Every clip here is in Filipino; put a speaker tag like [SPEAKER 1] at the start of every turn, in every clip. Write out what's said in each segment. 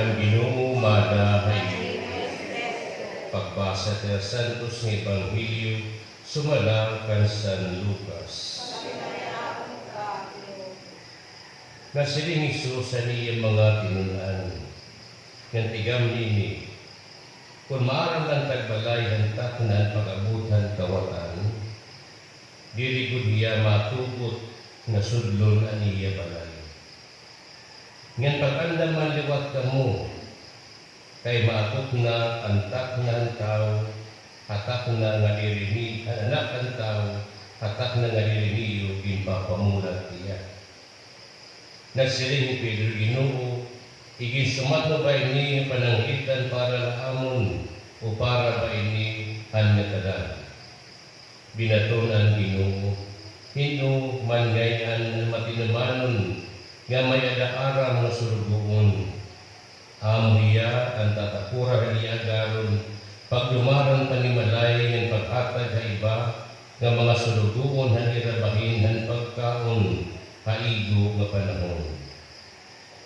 [SPEAKER 1] ang Ginoo madahay. Pagbasa sa Santos ng Ebanghelyo sumalang kan San Lucas. Nasiling Isus sa niya mga tinunan, ng tigam nini, kung maarang ng tagbalay hantak na pag-abutan kawatan, dirigod niya matugot na sudlon aniya balay. Ngan pag-andam man liwat kamo, kay maakot na antak na ang tao, hatak na nga dirini, anak ang tao, hatak na nga diriniyo, gimpapamulat niya. Nagsiling ni Pedro, Ginoo, igin sumatno ba ini panangkitan para laamon o para ba ini hanmetadan? Binatonan Ginoo, hino man gayan matinamanon nga may adaaram na surugoon. Amuya ang tatakura niya garon paglumaran panimalay ng paghatag sa iba nga mga surugoon hanirabahin han pagkaon haigo nga panahon.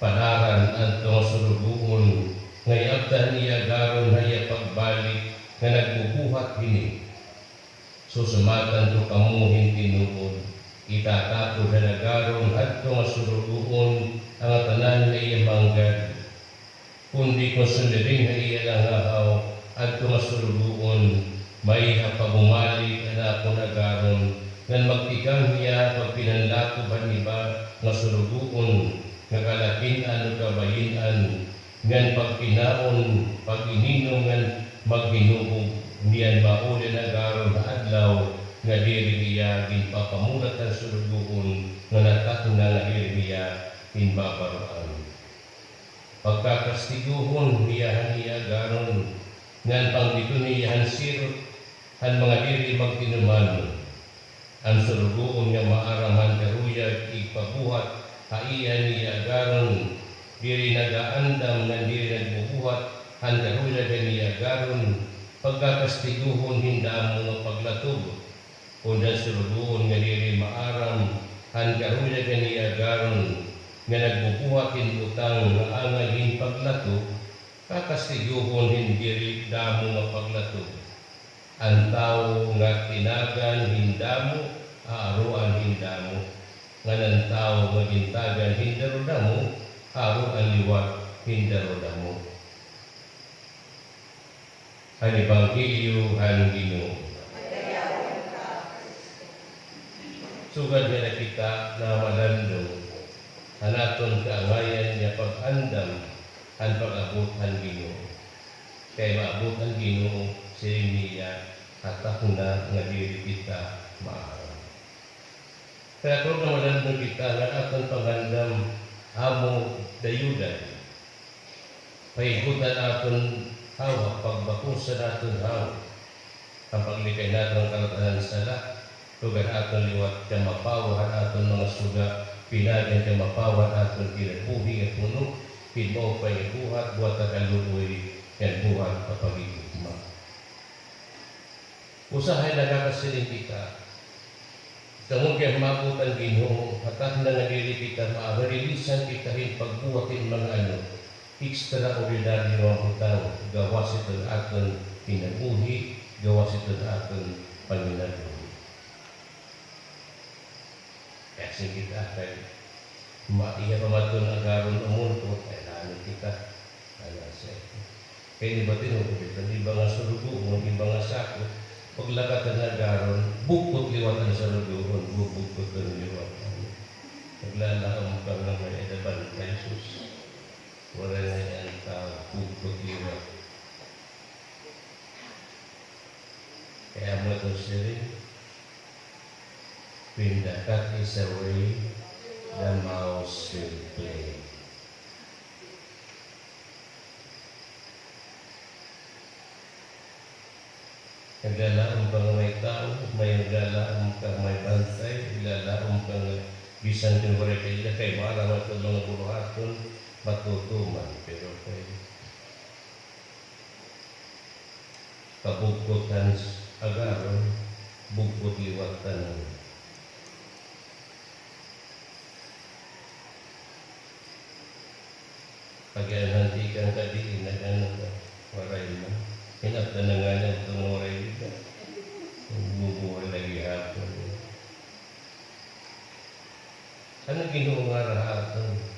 [SPEAKER 1] Panaran ang mga surugoon nga iabdan niya garon haya pagbalik nga nagbubuhat hini. Susumatan to kamuhin tinuod, itatato sa nagaron at mga surugoon ang tanan na iya manggad. Kundi kung sundirin na iya lang ahaw at mga surugoon, may hapabumalik na ako nagaron ngan magtigang niya pagpinanlatuban iba nga surugoon nga kalakin ano kabayinan ngan pagkinaon pag-ininom ngan maghinuog niyan mauli na garon na adlaw nga diri niya ginpapamulat ang surugoon nga natak na nga diri niya ginbabaroan. Pagkakastiguhon niya garon ngan pangdito niya sirot ang mga diri magtinuman. Ang surugoon nga maaraman karuyag ipabuhat haiyan niya garon diri nagaandam nga diri nagbubuhat ang karuyag niya garon pagkakastiguhon hindam mga paglatog kung ang surugoon nga diri maaram ang karuyag niya garon nga nagbubuhat utang nga angay paglatog kakastiguhon hindi damo nga paglatog. Ang tao nga tinagan hindamo, aaruan hindamo. Nga ng tao nga gintagan hindarodamo, aaruan liwat hindarodamo. Ang Ebanghelyo ang Ginoo. Sugad nga kita na malandong, hanaton kaangayan niya pag-andam, ang pag-abot ang Ginoo. Kaya maabot ang Ginoo, siring niya hatak na nga diri kita maaram. Kaya kung namalandong kita nga atong pangandam amo dayudan, paigutan aton hawa, pagbakusan aton hawa, ang paglikay natin ang kalatanan sala, tugan aton liwat ka mapawahan aton mga suga, pinagan ka mapawahan aton kinabuhi at puno, pinmo pa yung buhat, buhat at kaluloy, yan buhat kapagigigma. Usahay nagkakasiling kita. Kamong kaya mabutan Ginoo, hatak na nagili kita, maamarilisan kita pagbuhatin mga extraordinary mga hutang, gawas ito na aton pinabuhi, gawas ito na aton paminabuhi. Kasi kita kay maiya pamaton ang garon umuntot, ay namin kita. Kaya di ba tinuod, di ba nga surugo, di ba nga sakot, paglakatan na garon, bukot liwatan sa lugoon, bukot na liwatan. Naglalaang ka ng may edaban na Jesus. Wala na yan tao, bukot liwat. Kaya mo ito siya pindakat is away, the mouse will play. Naglalaong kang may tao, may naglalaong kang may bantay, naglalaong kang bisan kang kayo kay maaraman ito mga buruhaton, matutuman. Pero kay kabugkotan agaron, bugkot liwatan. Pagyan hindi ka ang kadiin na ano na waray na. Hinapta na nga niya itong waray na. Bubuhay lagi hapon. Ano Ginoo nga rahaton?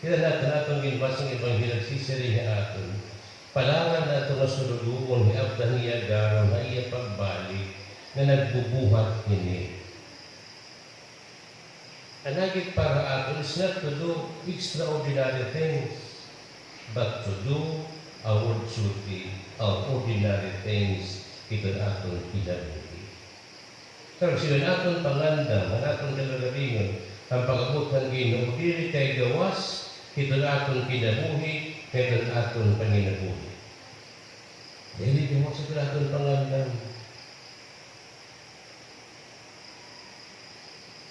[SPEAKER 1] Kaya natin ginbasang Ebanghelyo sisiri niya aton. Palangan na ito masululuon ni Abda niya garo na iya pagbalik na nagbubuhat nini. Anagit para aton is not to do extraordinary things, but to do our duty, our ordinary things, ito na aton pinabuti. Pero sila naton pangandam, ang aton kalalaringon, ang pag-abot ng Ginoo, dili kay gawas, ito na aton kinabuhi, ito na aton panginabuhi. Dili gawas ito na aton pangandam.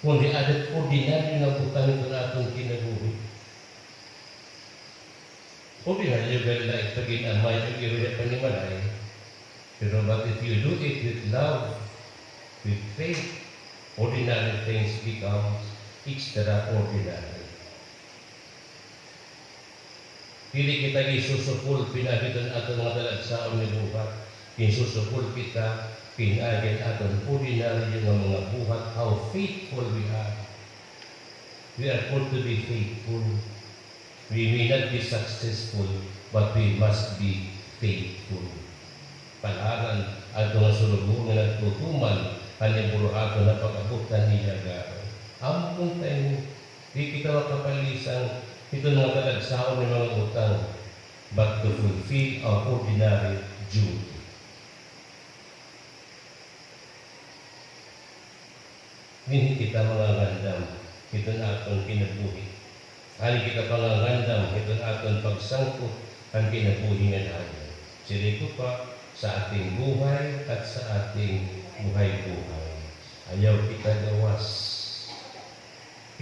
[SPEAKER 1] Kundi adat ordinaryo na butang ito na aton kinabuhi. Ordinaryo gala ipagin amay ang iruya panimalay. Pero but if you do it with love, with faith, ordinary things becomes extraordinary. Dili kita gisusupul pinagitan aton mga talagsaon ni buhat. Gisusupul kita pinagitan aton ordinary nga mga buhat. How faithful we are. We are called to be faithful. We may not be successful, but we must be faithful. Palangan ato nga sulubong nga nagtutuman kanyang buruhato na pag-abutan niya garo. Ampun tayo, di kita makapalisan ito mga talagsaon ng mga utang, but to fulfill our ordinary duty. Hindi kita mangangandam, ito na atong kinabuhi. Hani kita pangangandam, ito na atong pagsangkot ang kinabuhi nga natin. Sirito pa sa ating buhay at sa ating buhay-buhay. Ayaw kita gawas,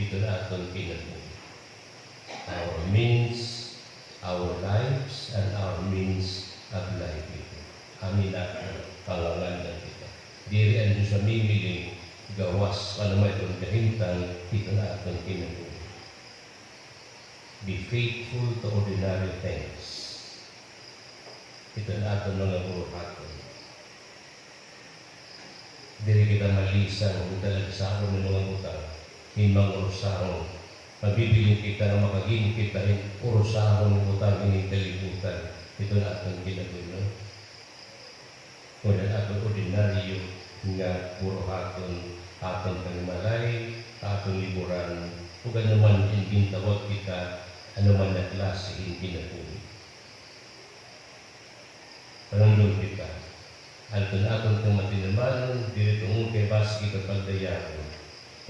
[SPEAKER 1] ito na atong kinabuhi. Our means, our lives, and our means of livelihood. Amin natin, pangangandam kita. Diri ang Diyos sa mimiling gawas, ano may itong kahintang, ito na atong kinabuhi. Be faithful to ordinary things. Ito na atong mga buruhaton. Diri kita malisang, kung talaga sa akin ng mga utang, himang urusahon. Mabibiling kita na makaging kita urusahon ng utang ng kalibutan. Ito na atong kinabuhi. Kung na atong ordinaryo nga buruhaton, atong panimalay, atong liburan, kung naman yung tawag kita, anuman na klase yung kinabuhi. Panunod kita, alto na atong itong matinamanon, dili tungong kay basi kita pagdayanon,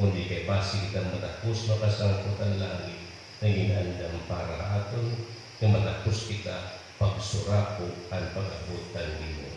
[SPEAKER 1] kundi kay basi kita matapos makasangkutan langit, na ginandam para aton, na matapos kita pagsurako ang pag-abutan nimo.